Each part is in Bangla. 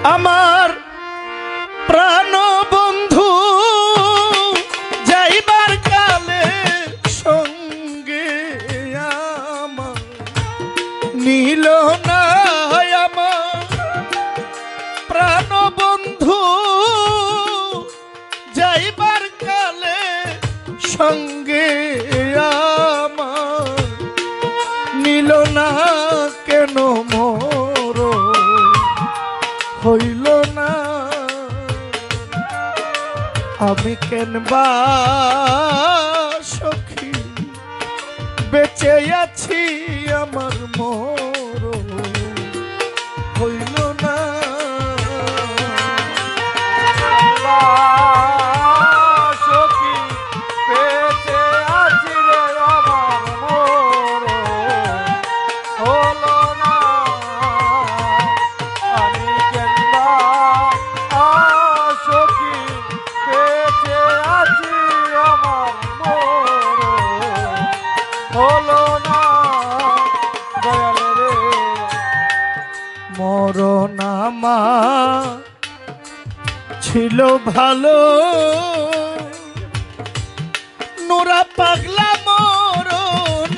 আমার প্রাণ বন্ধু যাইবার কালে সঙ্গে আমার নীল না আমার প্রাণ বন্ধু যাইবার কালে সঙ্গে আমার নীল না কেন মোর হইল না আমি কেনবা সখী বেঁচে আছি আমার মোর হইল না সখী বেঁচে আছি রে আমার মোর হলো না আমি কেনবা সখী বেঁচে আছি আমার মোর হলো না দয়াল রে মরণ আমার ছিল ভালো নোরা পাগলা মরণ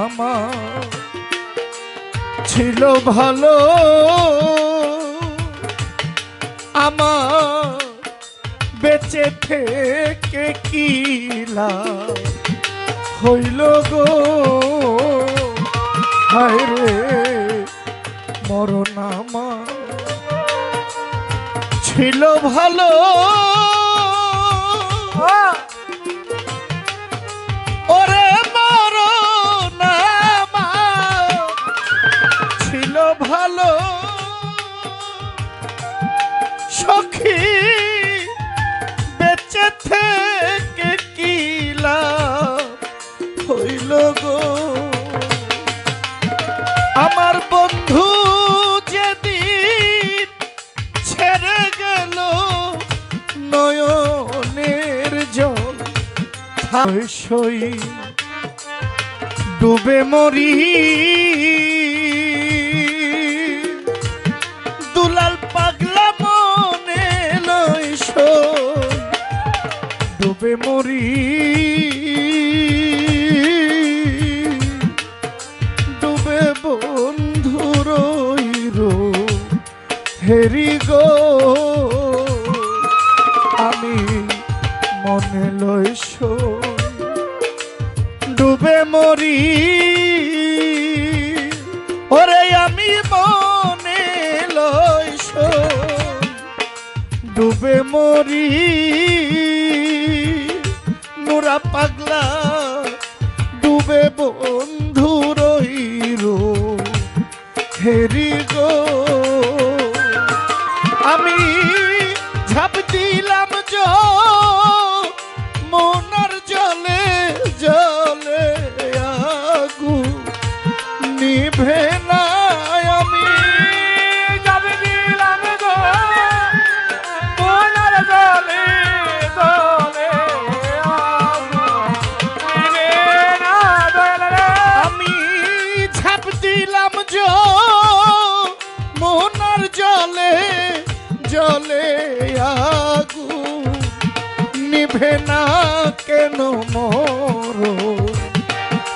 আমার ছিল ভালো আমার বেঁচে থেকে কি লাভ হইল গো হায় রে মরণ আমার ছিল ভালো ওরে মরণ আমার ছিল ভালো সখী বেঁচে থেকে কি লাভ হইল গো আমার বন্ধু যেদিন ছেড়ে গেল নয়নের জল সই ডুবে মরি দুলাল পাগলা মনে লয় সই ডুবে মরি বন্ধুর হেরি গো আমি মনে লইস ডুবে মরি ওরে আমি মনে লইস ডুবে মরি মোরা পাগলা ডুবে বন্ধুর হেরি গো আমি ঝাঁপ দিলাম মনার জলে জলে আগু নিভে না আমি ঝাঁপ দিলাম মনার জলে জলে আমি ঝাঁপ দিলাম মোনার জলে জলে আগু নিভে না কেন মোর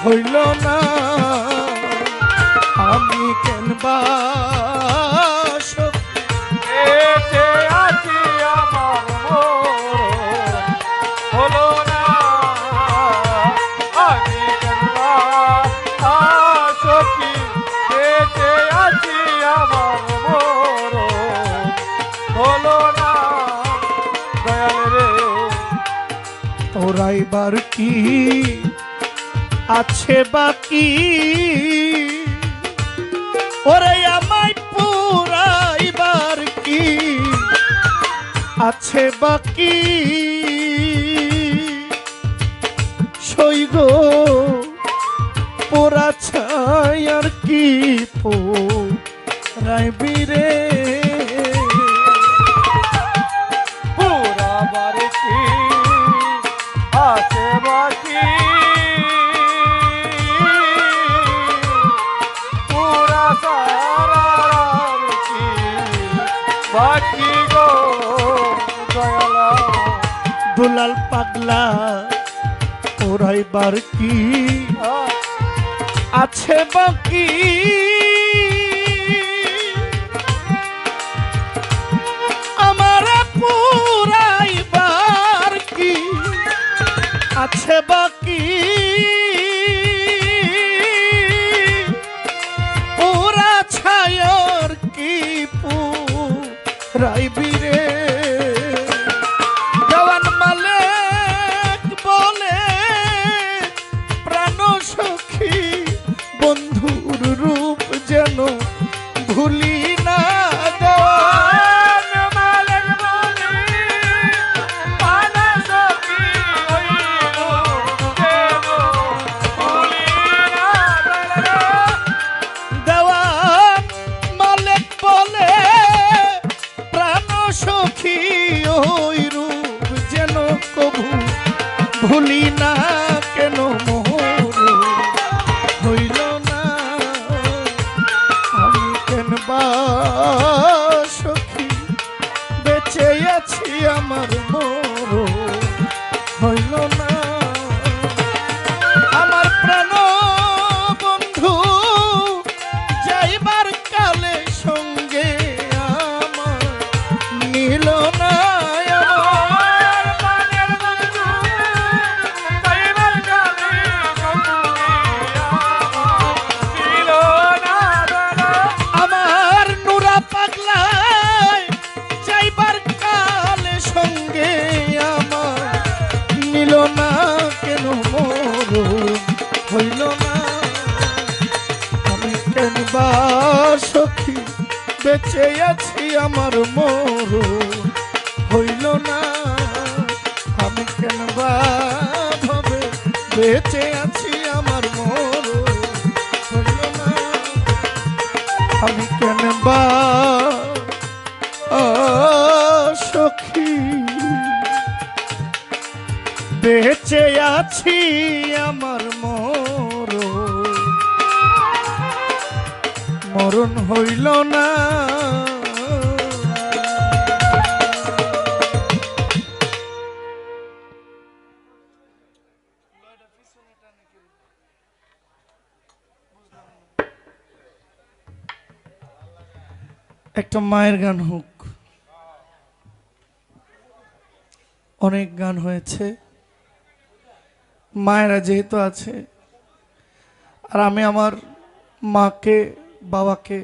হইল না আমি কেনবা বেঁচে আছি আমার মোর হলো না আমি কেনবা সখী বেঁচে আছি আমার মোর হলো না দয়াল রে তোরাইবার কি আছে বাকি ওরে আমায় পুরাইবার কি আছে বাকি সইগ পোড়া ছায়ার কি পোড়াইবি রে পুরা বাড়ি আছে বাকি পুরা দুলাল পাগলা ওরাইবার কি আছে বাকি আমার পুরাইবার কি আছে বাকি পুরা ছায়র কি পুরাইবি রে দেওয়ান মালিক বলে প্রাণ সখী বন্ধুর রূপ যেন ভুলি না দেওয়ান মালিক বলে প্রাণ সখী ওই দেব ভুলি না দেওয়ান মালিক বলে প্রাণ সখী ওই রূপ যেন কভু ভুলি না কেন মোর হইল না আমি কেন বা সখী বেঁচে আছি আমার মোর হইল না আমার প্রাণ বন্ধু যাইবার কালে সঙ্গে আমার নীল না আমার প্রাণের বন্ধু যাইবার কালে ছিল না আমার নুরা পাগলায় যাইবার কালে সঙ্গে আমার নীল না কেন মোর হইল না আমি কেন বা সখী বেঁচে আছি আমার মোর হইল না আমি কেন বা ভাবে বেঁচে আছি আমার মোর হইল না আমি কেন বা সখী বেঁচে আছি আমার মরণ হইল না একটা মায়ের গান হোক অনেক গান হয়েছে মায়েরা যেহেতু আছে আর আমি আমার মাকে বাবাকে